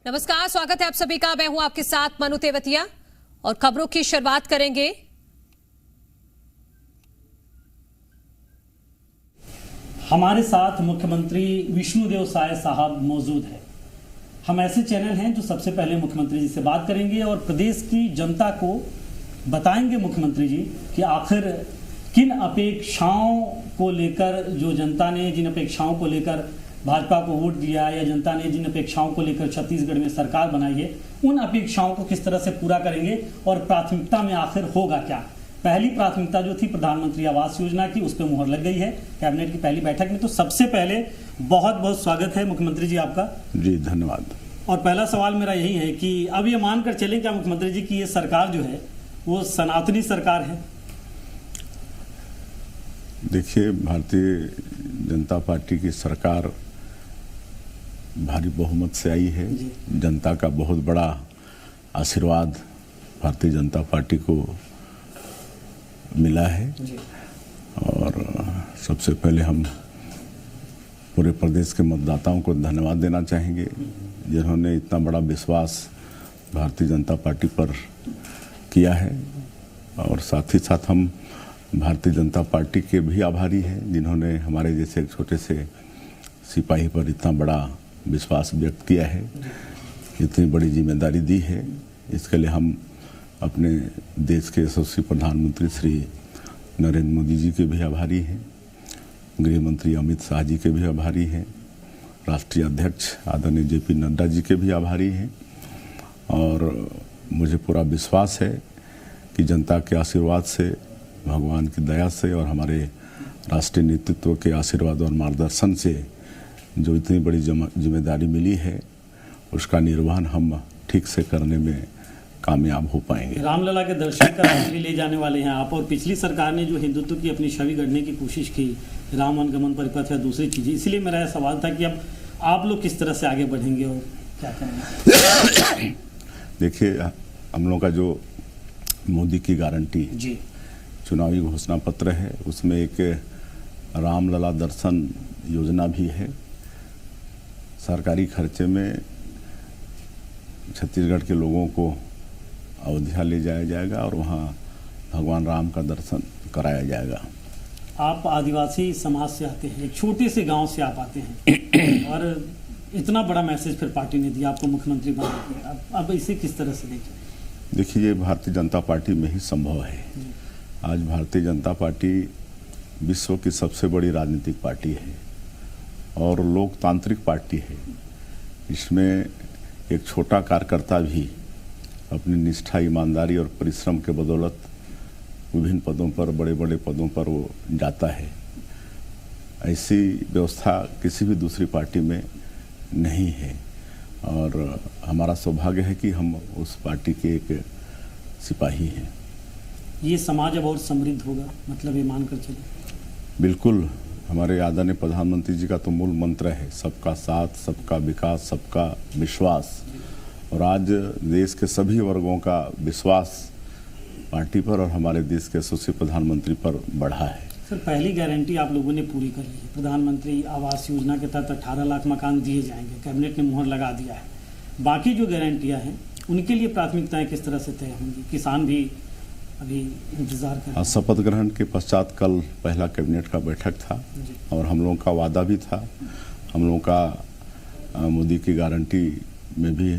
नमस्कार, स्वागत है आप सभी का। मैं हूं आपके साथ मनु तेवतिया और खबरों की शुरुआत करेंगे। हमारे साथ मुख्यमंत्री विष्णुदेव साय साहब मौजूद है। हम ऐसे चैनल हैं जो सबसे पहले मुख्यमंत्री जी से बात करेंगे और प्रदेश की जनता को बताएंगे मुख्यमंत्री जी कि आखिर किन अपेक्षाओं को लेकर, जो जनता ने जिन अपेक्षाओं को लेकर भाजपा को वोट दिया या जनता ने जिन अपेक्षाओं को लेकर छत्तीसगढ़ में सरकार बनाई है, उन अपेक्षाओं को किस तरह से पूरा करेंगे और प्राथमिकता में आखिर होगा क्या। पहली प्राथमिकता जो थी प्रधानमंत्री आवास योजना की, उस पर मुहर लग गई है कैबिनेट की पहली बैठक में। तो सबसे पहले बहुत बहुत स्वागत है मुख्यमंत्री जी आपका। जी धन्यवाद। और पहला सवाल मेरा यही है कि अब ये मानकर चलें क्या मुख्यमंत्री जी की ये सरकार जो है वो सनातनी सरकार है? देखिए, भारतीय जनता पार्टी की सरकार भारी बहुमत से आई है। जनता का बहुत बड़ा आशीर्वाद भारतीय जनता पार्टी को मिला है और सबसे पहले हम पूरे प्रदेश के मतदाताओं को धन्यवाद देना चाहेंगे जिन्होंने इतना बड़ा विश्वास भारतीय जनता पार्टी पर किया है। और साथ ही साथ हम भारतीय जनता पार्टी के भी आभारी हैं जिन्होंने हमारे जैसे एक छोटे से सिपाही पर इतना बड़ा विश्वास व्यक्त किया है, इतनी बड़ी जिम्मेदारी दी है। इसके लिए हम अपने देश के यशस्वी प्रधानमंत्री श्री नरेंद्र मोदी जी के भी आभारी हैं, गृह मंत्री अमित शाह जी के भी आभारी हैं, राष्ट्रीय अध्यक्ष आदरणीय जेपी नड्डा जी के भी आभारी हैं। और मुझे पूरा विश्वास है कि जनता के आशीर्वाद से, भगवान की दया से और हमारे राष्ट्रीय नेतृत्व के आशीर्वाद और मार्गदर्शन से जो इतनी बड़ी जिम्मेदारी मिली है, उसका निर्वहन हम ठीक से करने में कामयाब हो पाएंगे। रामलला के दर्शन कराने भी ले जाने वाले हैं आप, और पिछली सरकार ने जो हिंदुत्व की अपनी छवि गढ़ने की कोशिश की, राम वनगमन परिपथ या दूसरी चीजें, इसलिए मेरा यह सवाल था कि अब आप लोग किस तरह से आगे बढ़ेंगे और क्या करेंगे? देखिए, हम लोग का जो मोदी की गारंटी जी चुनावी घोषणा पत्र है, उसमें एक रामलला दर्शन योजना भी है। सरकारी खर्चे में छत्तीसगढ़ के लोगों को अयोध्या ले जाया जाएगा और वहाँ भगवान राम का दर्शन कराया जाएगा। आप आदिवासी समाज से आते हैं, एक छोटे से गांव से आप आते हैं और इतना बड़ा मैसेज फिर पार्टी ने दिया आपको मुख्यमंत्री बना के, अब इसे किस तरह से देखें? देखिए, ये भारतीय जनता पार्टी में ही संभव है। आज भारतीय जनता पार्टी विश्व की सबसे बड़ी राजनीतिक पार्टी है और लोकतांत्रिक पार्टी है। इसमें एक छोटा कार्यकर्ता भी अपनी निष्ठा, ईमानदारी और परिश्रम के बदौलत विभिन्न पदों पर, बड़े बड़े पदों पर वो जाता है। ऐसी व्यवस्था किसी भी दूसरी पार्टी में नहीं है और हमारा सौभाग्य है कि हम उस पार्टी के एक सिपाही हैं। ये समाज अब और समृद्ध होगा, मतलब ये मानकर चले? बिल्कुल। हमारे आदरणीय प्रधानमंत्री जी का तो मूल मंत्र है सबका साथ, सबका विकास, सबका विश्वास। और आज देश के सभी वर्गों का विश्वास पार्टी पर और हमारे देश के यशस्वी प्रधानमंत्री पर बढ़ा है। सर, पहली गारंटी आप लोगों ने पूरी कर ली है। प्रधानमंत्री आवास योजना के तहत 18 लाख मकान दिए जाएंगे, कैबिनेट ने मुहर लगा दिया है। बाकी जो गारंटियां हैं उनके लिए प्राथमिकताएं किस तरह से तय होंगी? किसान भी अभी इंतजार कर रहे हैं। शपथ ग्रहण के पश्चात कल पहला कैबिनेट का बैठक था और हम लोगों का वादा भी था। हम लोगों का मोदी की गारंटी में भी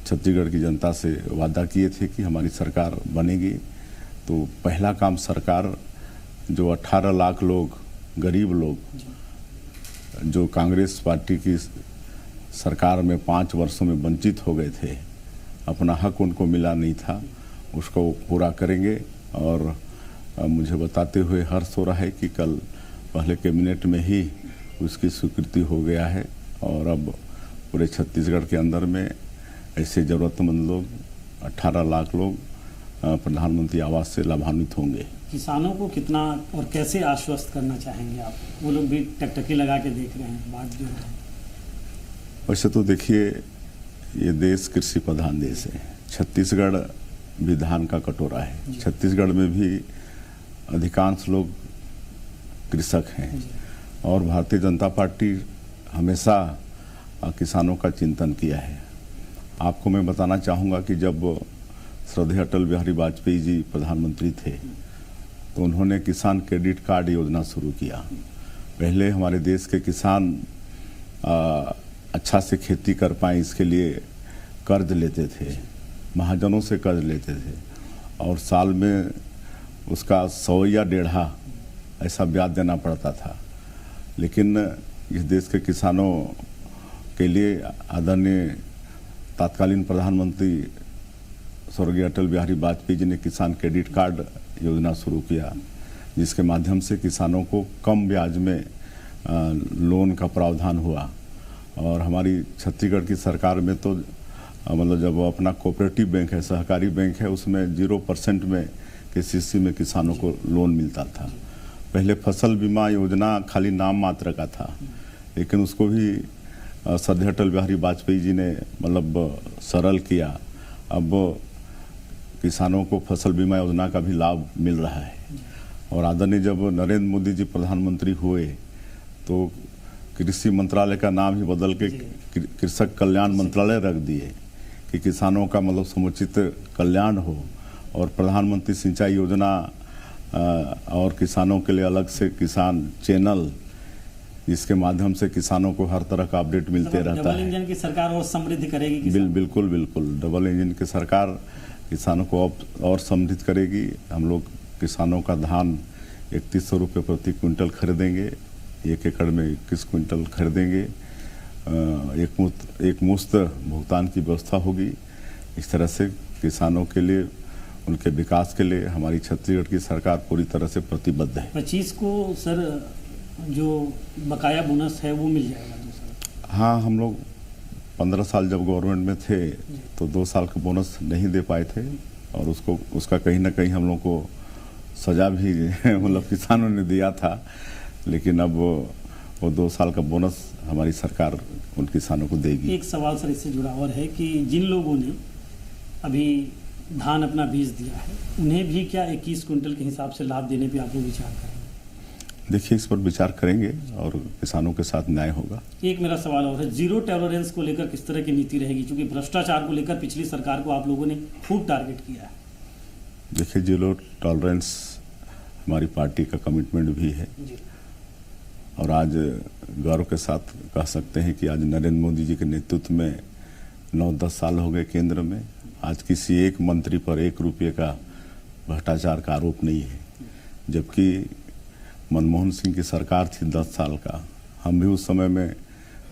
छत्तीसगढ़ की जनता से वादा किए थे कि हमारी सरकार बनेगी। तो पहला काम सरकार, जो 18 लाख लोग, गरीब लोग जो कांग्रेस पार्टी की सरकार में 5 वर्षों में वंचित हो गए थे, अपना हक उनको मिला नहीं था, उसको पूरा करेंगे। और मुझे बताते हुए हर्ष हो रहा है कि कल पहले कैबिनेट में ही उसकी स्वीकृति हो गया है और अब पूरे छत्तीसगढ़ के अंदर में ऐसे ज़रूरतमंद लोग, 18 लाख लोग प्रधानमंत्री आवास से लाभान्वित होंगे। किसानों को कितना और कैसे आश्वस्त करना चाहेंगे आप? वो लोग भी टकटकी लगा के देख रहे हैं बात जो है। वैसे तो देखिए, ये देश कृषि प्रधान देश है। छत्तीसगढ़ भी धान का कटोरा है। छत्तीसगढ़ में भी अधिकांश लोग कृषक हैं और भारतीय जनता पार्टी हमेशा किसानों का चिंतन किया है। आपको मैं बताना चाहूँगा कि जब श्रद्धेय अटल बिहारी वाजपेयी जी प्रधानमंत्री थे तो उन्होंने किसान क्रेडिट कार्ड योजना शुरू किया। पहले हमारे देश के किसान अच्छा से खेती कर पाएँ इसके लिए कर्ज लेते थे, महाजनों से कर्ज लेते थे और साल में उसका 100 या 1.5 ऐसा ब्याज देना पड़ता था। लेकिन इस देश के किसानों के लिए आदरणीय तत्कालीन प्रधानमंत्री स्वर्गीय अटल बिहारी वाजपेयी जी ने किसान क्रेडिट कार्ड योजना शुरू किया, जिसके माध्यम से किसानों को कम ब्याज में लोन का प्रावधान हुआ। और हमारी छत्तीसगढ़ की सरकार में तो मतलब जब अपना कोऑपरेटिव बैंक है, सहकारी बैंक है, उसमें 0% में केसीसी में किसानों को लोन मिलता था। पहले फसल बीमा योजना खाली नाम मात्र का था, लेकिन उसको भी श्रद्धेय अटल बिहारी वाजपेयी जी ने मतलब सरल किया। अब किसानों को फसल बीमा योजना का भी लाभ मिल रहा है। और आदरणीय जब नरेंद्र मोदी जी प्रधानमंत्री हुए तो कृषि मंत्रालय का नाम ही बदल के कृषक कल्याण मंत्रालय रख दिए कि किसानों का मतलब समुचित कल्याण हो। और प्रधानमंत्री सिंचाई योजना और किसानों के लिए अलग से किसान चैनल, जिसके माध्यम से किसानों को हर तरह का अपडेट मिलते रहता है। डबल इंजन की सरकार और समृद्धि करेगी। बिल्कुल डबल इंजन की सरकार किसानों को और समृद्ध करेगी। हम लोग किसानों का धान 3100 रुपये प्रति क्विंटल खरीदेंगे, 1 एकड़ में 21 क्विंटल खरीदेंगे। एक मुफ्त भुगतान की व्यवस्था होगी। इस तरह से किसानों के लिए, उनके विकास के लिए हमारी छत्तीसगढ़ की सरकार पूरी तरह से प्रतिबद्ध है। 25 को सर जो बकाया बोनस है वो मिल जाएगा दूसरा? हाँ, हम लोग 15 साल जब गवर्नमेंट में थे तो 2 साल का बोनस नहीं दे पाए थे और उसका कहीं ना कहीं हम लोग को सजा भी मतलब किसानों ने दिया था। लेकिन अब वो 2 साल का बोनस हमारी सरकार उन किसानों को देगी। एक सवाल सर इससे जुड़ा और है कि जिन लोगों ने अभी धान अपना बीज दिया है उन्हें भी क्या 21 क्विंटल के हिसाब से लाभ देने पे आप लोग विचार करेंगे? देखिए, इस पर विचार करेंगे और किसानों के साथ न्याय होगा। एक मेरा सवाल और है, जीरो टॉलरेंस को लेकर किस तरह की नीति रहेगी? क्योंकि भ्रष्टाचार को लेकर पिछली सरकार को आप लोगों ने खूब टारगेट किया है। देखिए, जीरो टॉलरेंस हमारी पार्टी का कमिटमेंट भी है और आज गौरव के साथ कह सकते हैं कि आज नरेंद्र मोदी जी के नेतृत्व में 9-10 साल हो गए केंद्र में। आज किसी एक मंत्री पर 1 रुपये का भ्रष्टाचार का आरोप नहीं है, जबकि मनमोहन सिंह की सरकार थी 10 साल का। हम भी उस समय में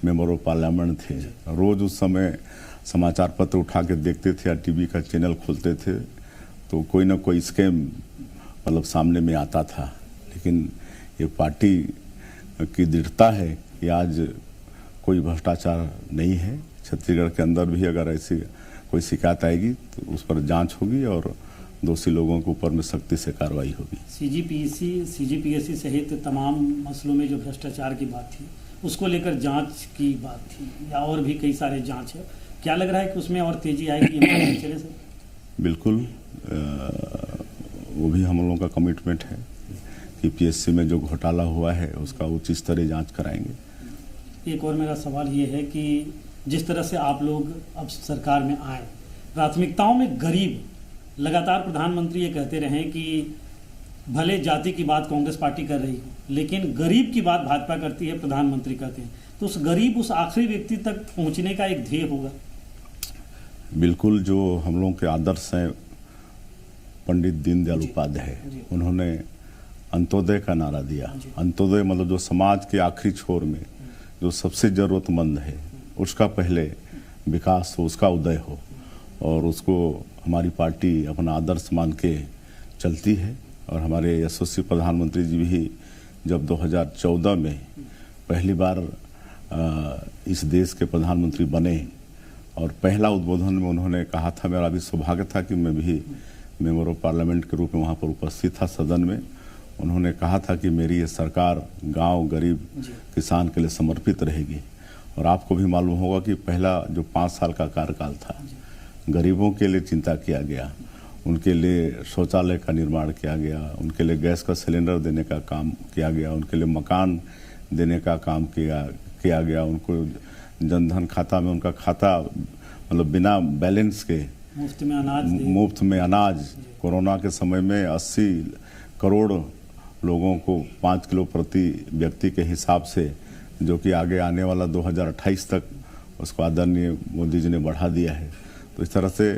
मेंबर ऑफ पार्लियामेंट थे। रोज़ उस समय समाचार पत्र उठा के देखते थे या टीवी का चैनल खोलते थे तो कोई ना कोई स्कैम मतलब सामने में आता था। लेकिन ये पार्टी की दृढ़ता है कि आज कोई भ्रष्टाचार नहीं है। छत्तीसगढ़ के अंदर भी अगर ऐसी कोई शिकायत आएगी तो उस पर जांच होगी और दोषी लोगों के ऊपर में सख्ती से कार्रवाई होगी। सीजीपीएससी सहित तमाम मसलों में जो भ्रष्टाचार की बात थी उसको लेकर जांच की बात थी या और भी कई सारे जांच है, क्या लग रहा है कि उसमें और तेजी आएगी? चले सर। बिल्कुल, वो भी हम लोगों का कमिटमेंट है कि पीएससी में जो घोटाला हुआ है उसका उच्च स्तरीय जांच कराएंगे। एक और मेरा सवाल ये है कि जिस तरह से आप लोग अब सरकार में आए, प्राथमिकताओं में गरीब, लगातार प्रधानमंत्री ये कहते रहे कि भले जाति की बात कांग्रेस पार्टी कर रही हो लेकिन गरीब की बात भाजपा करती है, प्रधानमंत्री कहते हैं, तो उस गरीब, उस आखिरी व्यक्ति तक पहुंचने का एक ध्येय होगा। बिल्कुल, जो हम लोगों के आदर्श हैं पंडित दीनदयाल उपाध्याय, उन्होंने अंत्योदय का नारा दिया। अंत्योदय मतलब जो समाज के आखिरी छोर में जो सबसे जरूरतमंद है उसका पहले विकास हो, उसका उदय हो, और उसको हमारी पार्टी अपना आदर्श मान के चलती है। और हमारे यशस्वी प्रधानमंत्री जी भी जब 2014 में पहली बार इस देश के प्रधानमंत्री बने और पहला उद्बोधन में उन्होंने कहा था, मेरा भी सौभाग्य था कि मैं भी मेंबर ऑफ पार्लियामेंट के रूप में वहाँ पर उपस्थित था सदन में। उन्होंने कहा था कि मेरी ये सरकार गांव, गरीब, किसान के लिए समर्पित रहेगी। और आपको भी मालूम होगा कि पहला जो 5 साल का कार्यकाल था, गरीबों के लिए चिंता किया गया, उनके लिए शौचालय का निर्माण किया गया, उनके लिए गैस का सिलेंडर देने का काम किया गया, उनके लिए मकान देने का काम किया गया, उनको जनधन खाता में उनका खाता मतलब बिना बैलेंस के मुफ्त में अनाज कोरोना के समय में 80 करोड़ लोगों को 5 किलो प्रति व्यक्ति के हिसाब से, जो कि आगे आने वाला 2028 तक उसको आदरणीय मोदी जी ने बढ़ा दिया है। तो इस तरह से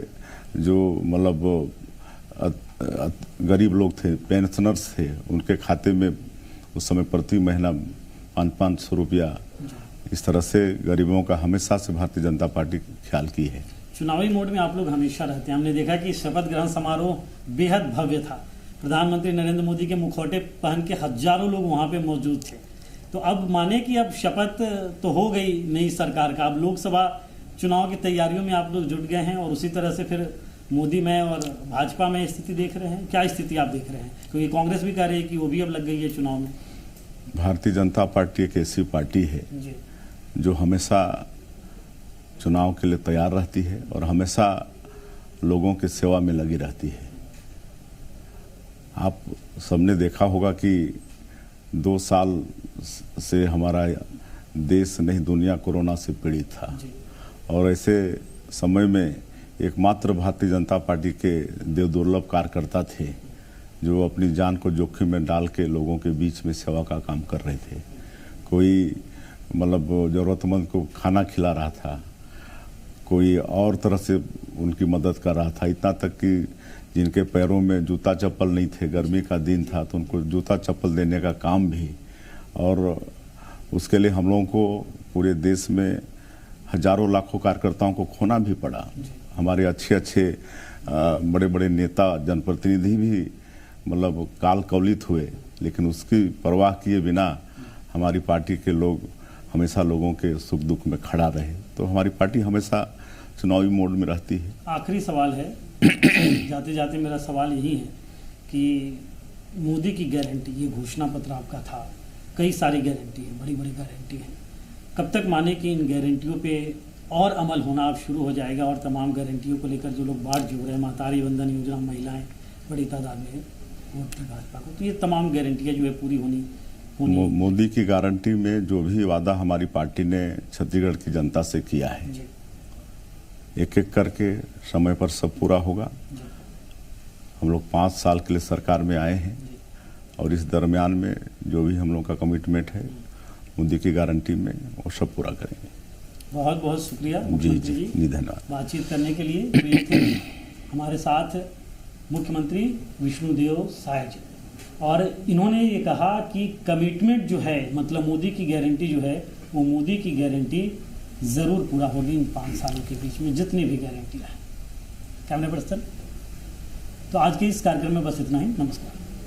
जो मतलब गरीब लोग थे, पेंशनर्स थे, उनके खाते में उस समय प्रति महीना 500 रुपया, इस तरह से गरीबों का हमेशा से भारतीय जनता पार्टी ख्याल की है। चुनावी मोड में आप लोग हमेशा रहते हैं। हमने देखा कि शपथ ग्रहण समारोह बेहद भव्य था। प्रधानमंत्री नरेंद्र मोदी के मुखौटे पहन के हजारों लोग वहां पे मौजूद थे। तो अब माने कि अब शपथ तो हो गई नई सरकार का, अब लोकसभा चुनाव की तैयारियों में आप लोग जुट गए हैं और उसी तरह से फिर मोदी में और भाजपा में स्थिति देख रहे हैं। क्या स्थिति आप देख रहे हैं? क्योंकि कांग्रेस भी कह रही है कि वो भी अब लग गई है चुनाव में। भारतीय जनता पार्टी एक ऐसी पार्टी है जी, जो हमेशा चुनाव के लिए तैयार रहती है और हमेशा लोगों की सेवा में लगी रहती है। आप सबने देखा होगा कि 2 साल से हमारा देश नहीं दुनिया कोरोना से पीड़ित था और ऐसे समय में एकमात्र भारतीय जनता पार्टी के देवदुर्लभ कार्यकर्ता थे जो अपनी जान को जोखिम में डाल के लोगों के बीच में सेवा का काम कर रहे थे। कोई मतलब ज़रूरतमंद को खाना खिला रहा था, कोई और तरह से उनकी मदद कर रहा था, इतना तक कि जिनके पैरों में जूता चप्पल नहीं थे, गर्मी का दिन था तो उनको जूता चप्पल देने का काम भी। और उसके लिए हम लोगों को पूरे देश में हजारों लाखों कार्यकर्ताओं को खोना भी पड़ा। हमारे अच्छे बड़े बड़े नेता जनप्रतिनिधि भी मतलब काल कवलित हुए, लेकिन उसकी परवाह किए बिना हमारी पार्टी के लोग हमेशा लोगों के सुख दुख में खड़ा रहे। तो हमारी पार्टी हमेशा चुनावी मोड में रहती है। आखिरी सवाल है जाते जाते मेरा सवाल यही है कि मोदी की गारंटी, ये घोषणा पत्र आपका था, कई सारी गारंटी है, बड़ी बड़ी गारंटी है, कब तक माने कि इन गारंटियों पे और अमल होना अब शुरू हो जाएगा और तमाम गारंटियों को लेकर जो लोग बाढ़ जोड़ रहे हैं, महतारी वंदन योजना, महिलाएं बड़ी तादाद में वोट की भाजपा को, तो ये तमाम गारंटियाँ जो है पूरी होनी। मोदी की गारंटी में जो भी वादा हमारी पार्टी ने छत्तीसगढ़ की जनता से किया है, एक एक करके समय पर सब पूरा होगा। हम लोग 5 साल के लिए सरकार में आए हैं और इस दरमियान में जो भी हम लोग का कमिटमेंट है मोदी की गारंटी में वो सब पूरा करेंगे। बहुत बहुत शुक्रिया जी धन्यवाद बातचीत करने के लिए। तो हमारे साथ मुख्यमंत्री विष्णुदेव साय जी, और इन्होंने ये कहा कि कमिटमेंट जो है, मतलब मोदी की गारंटी जो है, वो मोदी की गारंटी ज़रूर पूरा होगी इन 5 सालों के बीच में जितनी भी गारंटियाँ हैं। कैमरा पर्सन, तो आज के इस कार्यक्रम में बस इतना ही। नमस्कार।